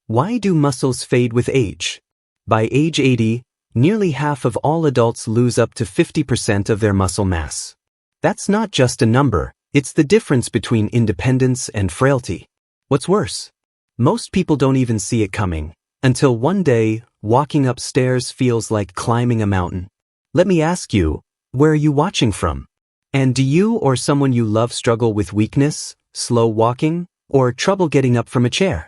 Why do muscles fade with age? By age 80, nearly half of all adults lose up to 50% of their muscle mass. That's not just a number, it's the difference between independence and frailty. What's worse? Most people don't even see it coming, until one day, walking upstairs feels like climbing a mountain. Let me ask you, where are you watching from? And do you or someone you love struggle with weakness, slow walking, or trouble getting up from a chair?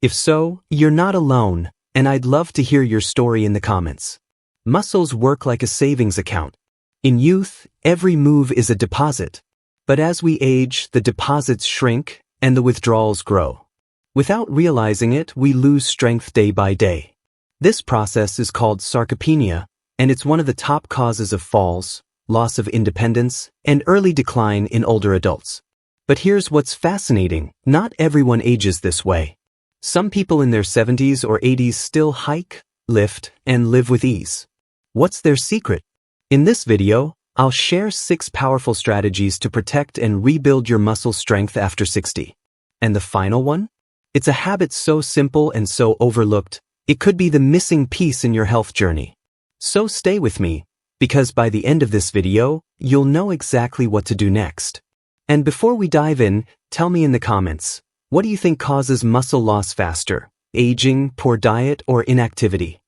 If so, you're not alone, and I'd love to hear your story in the comments. Muscles work like a savings account. In youth, every move is a deposit. But as we age, the deposits shrink and the withdrawals grow. Without realizing it, we lose strength day by day. This process is called sarcopenia, and it's one of the top causes of falls, loss of independence, and early decline in older adults. But here's what's fascinating, not everyone ages this way. Some people in their 70s or 80s still hike, lift, and live with ease. What's their secret? In this video, I'll share 6 powerful strategies to protect and rebuild your muscle strength after 60. And the final one? It's a habit so simple and so overlooked, it could be the missing piece in your health journey. So stay with me, because by the end of this video, you'll know exactly what to do next. And before we dive in, tell me in the comments, what do you think causes muscle loss faster? Aging, poor diet, or inactivity?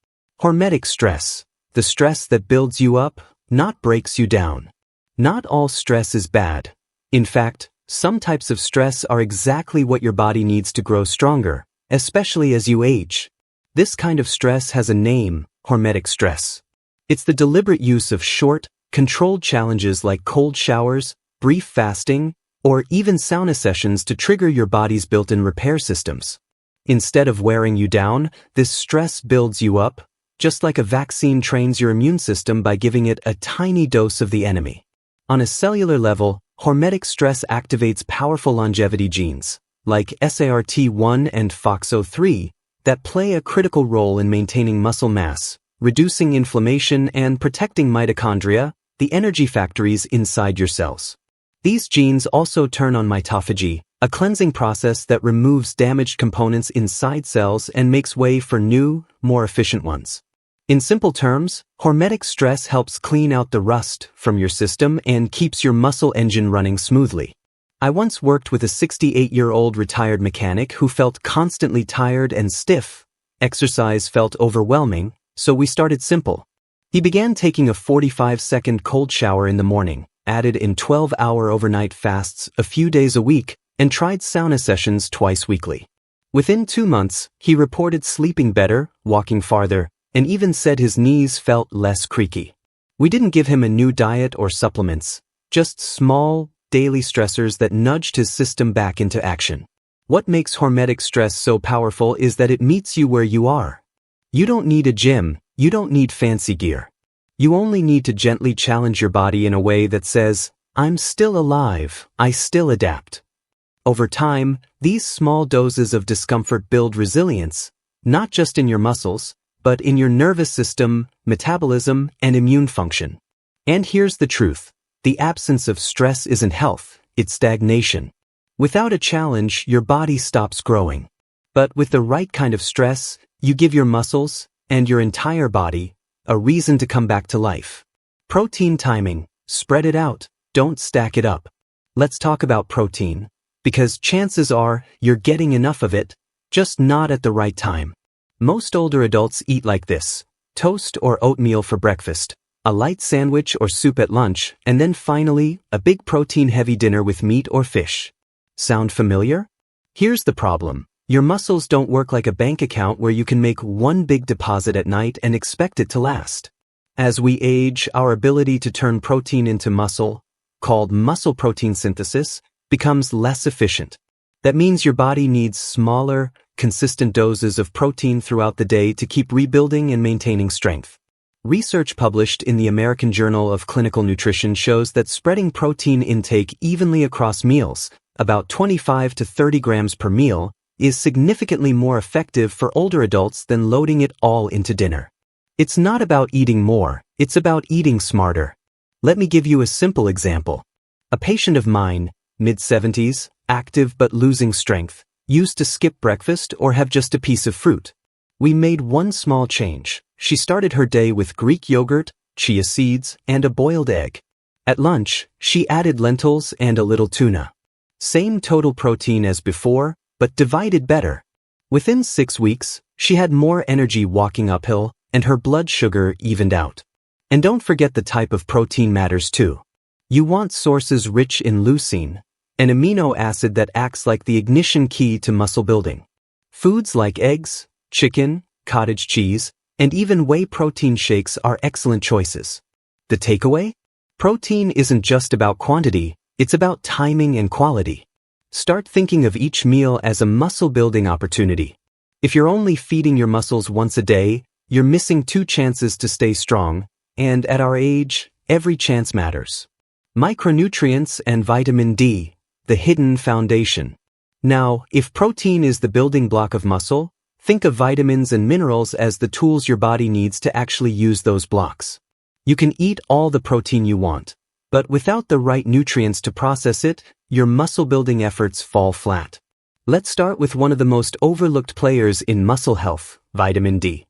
Hormetic stress, the stress that builds you up, not breaks you down. Not all stress is bad. In fact, some types of stress are exactly what your body needs to grow stronger, especially as you age. This kind of stress has a name, hormetic stress. It's the deliberate use of short, controlled challenges like cold showers, brief fasting, or even sauna sessions to trigger your body's built-in repair systems. Instead of wearing you down, this stress builds you up, just like a vaccine trains your immune system by giving it a tiny dose of the enemy. On a cellular level, hormetic stress activates powerful longevity genes, like SART1 and FOXO3, that play a critical role in maintaining muscle mass, reducing inflammation, and protecting mitochondria, the energy factories inside your cells. These genes also turn on mitophagy, a cleansing process that removes damaged components inside cells and makes way for new, more efficient ones. In simple terms, hormetic stress helps clean out the rust from your system and keeps your muscle engine running smoothly. I once worked with a 68-year-old retired mechanic who felt constantly tired and stiff. Exercise felt overwhelming, so we started simple. He began taking a 45-second cold shower in the morning, added in 12-hour overnight fasts a few days a week, and tried sauna sessions twice weekly. Within 2 months, he reported sleeping better, walking farther, and even said his knees felt less creaky. We didn't give him a new diet or supplements, just small, daily stressors that nudged his system back into action. What makes hormetic stress so powerful is that it meets you where you are. You don't need a gym, you don't need fancy gear. You only need to gently challenge your body in a way that says, I'm still alive, I still adapt. Over time, these small doses of discomfort build resilience, not just in your muscles, but in your nervous system, metabolism, and immune function. And here's the truth. The absence of stress isn't health, it's stagnation. Without a challenge, your body stops growing. But with the right kind of stress, you give your muscles, and your entire body, a reason to come back to life. Protein timing. Spread it out, don't stack it up. Let's talk about protein, because chances are you're getting enough of it, just not at the right time. Most older adults eat like this: toast or oatmeal for breakfast, a light sandwich or soup at lunch, and then finally, a big protein-heavy dinner with meat or fish. Sound familiar? Here's the problem. Your muscles don't work like a bank account where you can make one big deposit at night and expect it to last. As we age, our ability to turn protein into muscle, called muscle protein synthesis, becomes less efficient. That means your body needs smaller, consistent doses of protein throughout the day to keep rebuilding and maintaining strength. Research published in the American Journal of Clinical Nutrition shows that spreading protein intake evenly across meals, about 25 to 30 grams per meal, is significantly more effective for older adults than loading it all into dinner. It's not about eating more, it's about eating smarter. Let me give you a simple example. A patient of mine, mid-70s, active but losing strength, used to skip breakfast or have just a piece of fruit. We made one small change. She started her day with Greek yogurt, chia seeds, and a boiled egg. At lunch, she added lentils and a little tuna. Same total protein as before, but divided better. Within 6 weeks, she had more energy walking uphill, and her blood sugar evened out. And don't forget the type of protein matters too. You want sources rich in leucine, an amino acid that acts like the ignition key to muscle building. Foods like eggs, chicken, cottage cheese, and even whey protein shakes are excellent choices. The takeaway? Protein isn't just about quantity, it's about timing and quality. Start thinking of each meal as a muscle-building opportunity. If you're only feeding your muscles once a day, you're missing 2 chances to stay strong, and at our age, every chance matters. Micronutrients and vitamin D, the hidden foundation. Now, if protein is the building block of muscle, think of vitamins and minerals as the tools your body needs to actually use those blocks. You can eat all the protein you want, but without the right nutrients to process it, your muscle-building efforts fall flat. Let's start with one of the most overlooked players in muscle health, vitamin D.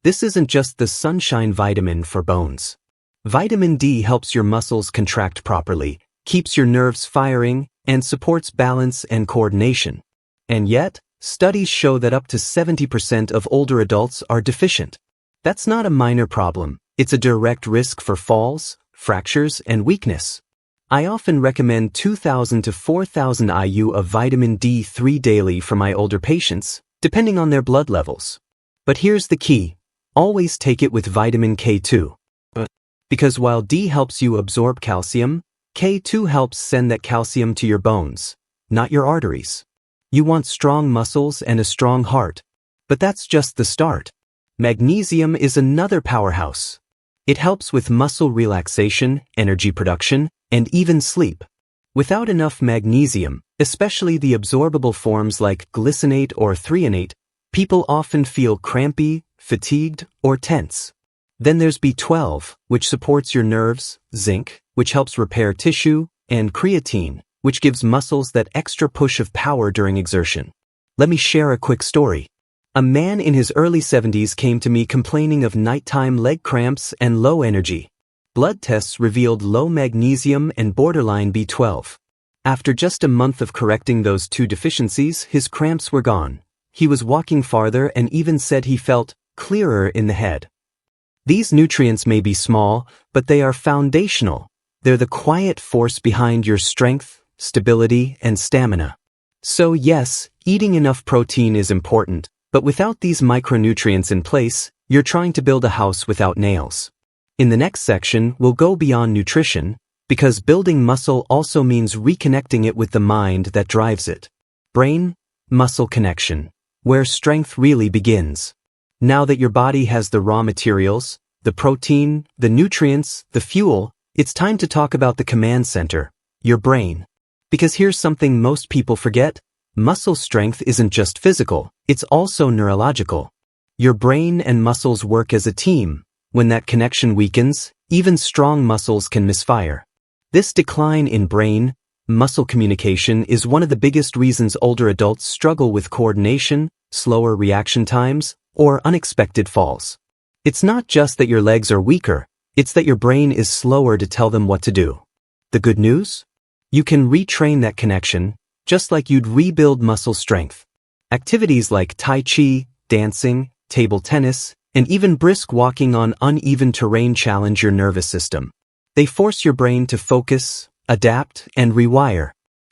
This isn't just the sunshine vitamin for bones. Vitamin D helps your muscles contract properly, keeps your nerves firing, and supports balance and coordination. And yet, studies show that up to 70% of older adults are deficient. That's not a minor problem. It's a direct risk for falls, fractures, and weakness. I often recommend 2,000 to 4,000 IU of vitamin D3 daily for my older patients, depending on their blood levels. But here's the key. Always take it with vitamin K2. Because while D helps you absorb calcium, K2 helps send that calcium to your bones, not your arteries. You want strong muscles and a strong heart. But that's just the start. Magnesium is another powerhouse. It helps with muscle relaxation, energy production, and even sleep. Without enough magnesium, especially the absorbable forms like glycinate or threonate, people often feel crampy, fatigued, or tense. Then there's B12, which supports your nerves, zinc, which helps repair tissue, and creatine, which gives muscles that extra push of power during exertion. Let me share a quick story. A man in his early 70s came to me complaining of nighttime leg cramps and low energy. Blood tests revealed low magnesium and borderline B12. After just a month of correcting those 2 deficiencies, his cramps were gone. He was walking farther and even said he felt clearer in the head. These nutrients may be small, but they are foundational. They're the quiet force behind your strength, stability, and stamina. So yes, eating enough protein is important. But without these micronutrients in place, you're trying to build a house without nails. In the next section, we'll go beyond nutrition, because building muscle also means reconnecting it with the mind that drives it. Brain-muscle connection, where strength really begins. Now that your body has the raw materials, the protein, the nutrients, the fuel, it's time to talk about the command center, your brain. Because here's something most people forget. Muscle strength isn't just physical, it's also neurological. Your brain and muscles work as a team. When that connection weakens, even strong muscles can misfire. This decline in brain-muscle communication is one of the biggest reasons older adults struggle with coordination, slower reaction times, or unexpected falls. It's not just that your legs are weaker, it's that your brain is slower to tell them what to do. The good news? You can retrain that connection, just like you'd rebuild muscle strength. Activities like Tai Chi, dancing, table tennis, and even brisk walking on uneven terrain challenge your nervous system. They force your brain to focus, adapt, and rewire.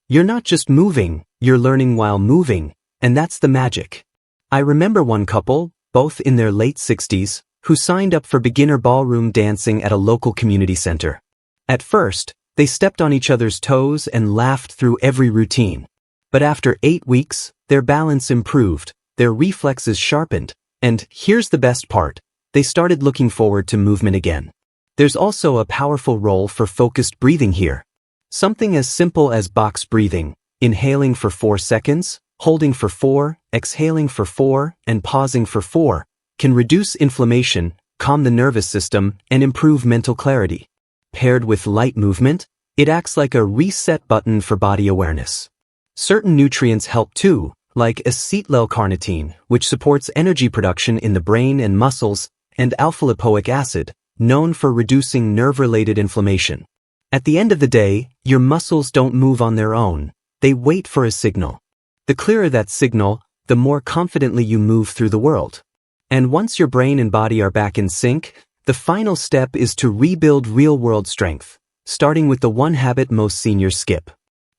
You're not just moving, you're learning while moving, and that's the magic. I remember one couple, both in their late 60s, who signed up for beginner ballroom dancing at a local community center. At first, they stepped on each other's toes and laughed through every routine. But after 8 weeks, their balance improved, their reflexes sharpened, and here's the best part, they started looking forward to movement again. There's also a powerful role for focused breathing here. Something as simple as box breathing, inhaling for 4 seconds, holding for 4, exhaling for 4, and pausing for 4, can reduce inflammation, calm the nervous system, and improve mental clarity. Paired with light movement, it acts like a reset button for body awareness. Certain nutrients help too, like acetyl-L-carnitine, which supports energy production in the brain and muscles, and alpha-lipoic acid, known for reducing nerve-related inflammation. At the end of the day, your muscles don't move on their own. They wait for a signal. The clearer that signal, the more confidently you move through the world. And once your brain and body are back in sync, the final step is to rebuild real-world strength, starting with the one habit most seniors skip.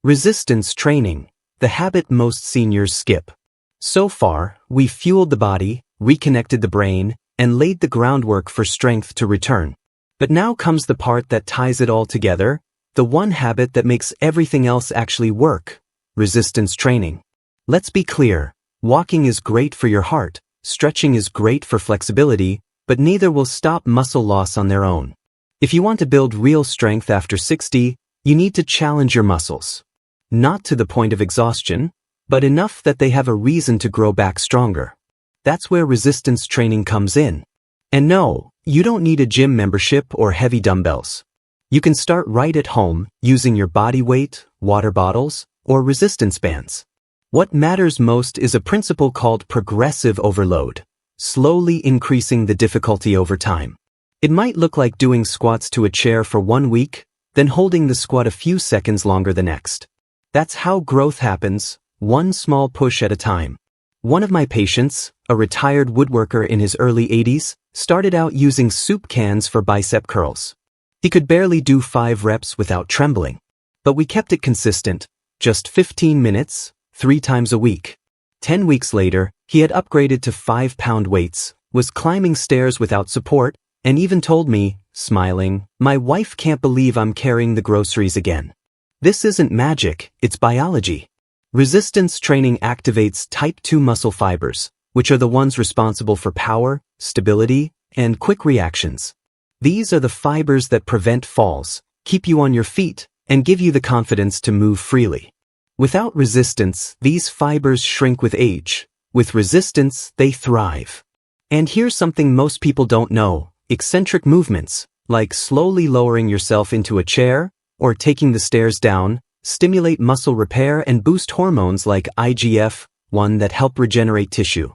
Resistance training, the habit most seniors skip. So far, we've fueled the body, reconnected the brain, and laid the groundwork for strength to return. But now comes the part that ties it all together, the one habit that makes everything else actually work: resistance training. Let's be clear, walking is great for your heart, stretching is great for flexibility, but neither will stop muscle loss on their own. If you want to build real strength after 60, you need to challenge your muscles. Not to the point of exhaustion, but enough that they have a reason to grow back stronger. That's where resistance training comes in. And no, you don't need a gym membership or heavy dumbbells. You can start right at home using your body weight, water bottles, or resistance bands. What matters most is a principle called progressive overload, slowly increasing the difficulty over time. It might look like doing squats to a chair for 1 week, then holding the squat a few seconds longer the next. That's how growth happens, one small push at a time. One of my patients, a retired woodworker in his early 80s, started out using soup cans for bicep curls. He could barely do 5 reps without trembling. But we kept it consistent, just 15 minutes, 3 times a week. 10 weeks later, he had upgraded to 5-pound weights, was climbing stairs without support, and even told me, smiling, "My wife can't believe I'm carrying the groceries again." This isn't magic, it's biology. Resistance training activates type 2 muscle fibers, which are the ones responsible for power, stability, and quick reactions. These are the fibers that prevent falls, keep you on your feet, and give you the confidence to move freely. Without resistance, these fibers shrink with age. With resistance, they thrive. And here's something most people don't know: eccentric movements, like slowly lowering yourself into a chair or taking the stairs down, stimulate muscle repair and boost hormones like IGF-1 that help regenerate tissue.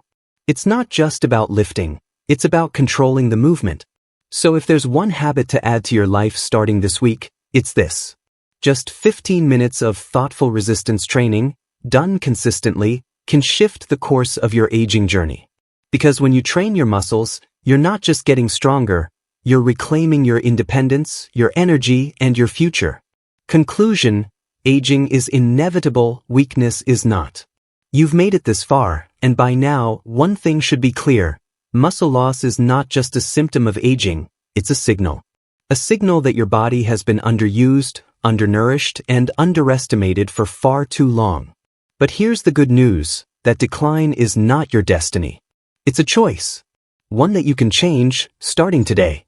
It's not just about lifting, it's about controlling the movement. So if there's one habit to add to your life starting this week, it's this. Just 15 minutes of thoughtful resistance training, done consistently, can shift the course of your aging journey. Because when you train your muscles, you're not just getting stronger, you're reclaiming your independence, your energy, and your future. Conclusion: aging is inevitable, weakness is not. You've made it this far, and by now, one thing should be clear: muscle loss is not just a symptom of aging, it's a signal. A signal that your body has been underused, undernourished, and underestimated for far too long. But here's the good news: that decline is not your destiny. It's a choice. One that you can change, starting today.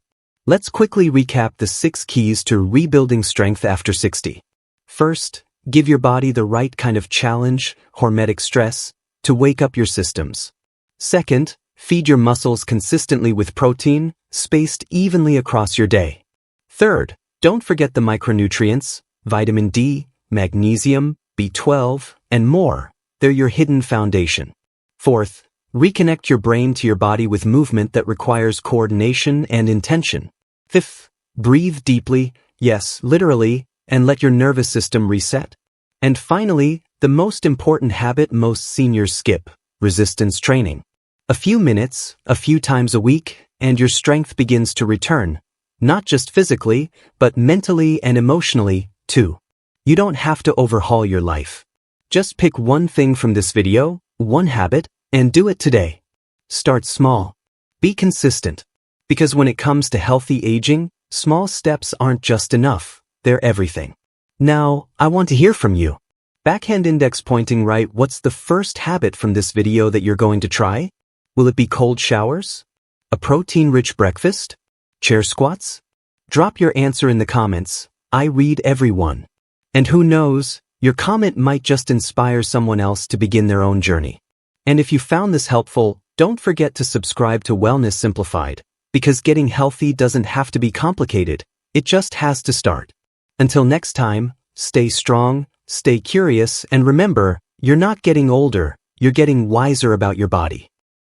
Let's quickly recap the 6 keys to rebuilding strength after 60. First, give your body the right kind of challenge, hormetic stress, to wake up your systems. Second, feed your muscles consistently with protein, spaced evenly across your day. Third, don't forget the micronutrients, vitamin D, magnesium, B12, and more. They're your hidden foundation. Fourth, reconnect your brain to your body with movement that requires coordination and intention. Fifth, breathe deeply, yes, literally, and let your nervous system reset. And finally, the most important habit most seniors skip: resistance training. A few minutes, a few times a week, and your strength begins to return. Not just physically, but mentally and emotionally, too. You don't have to overhaul your life. Just pick one thing from this video, one habit, and do it today. Start small. Be consistent. Because when it comes to healthy aging, small steps aren't just enough, they're everything. Now, I want to hear from you. Backhand index pointing right, what's the first habit from this video that you're going to try? Will it be cold showers? A protein-rich breakfast? Chair squats? Drop your answer in the comments. I read every one. And who knows, your comment might just inspire someone else to begin their own journey. And if you found this helpful, don't forget to subscribe to Wellness Simplified, because getting healthy doesn't have to be complicated, it just has to start. Until next time, stay strong, stay curious, and remember, you're not getting older, you're getting wiser about your body.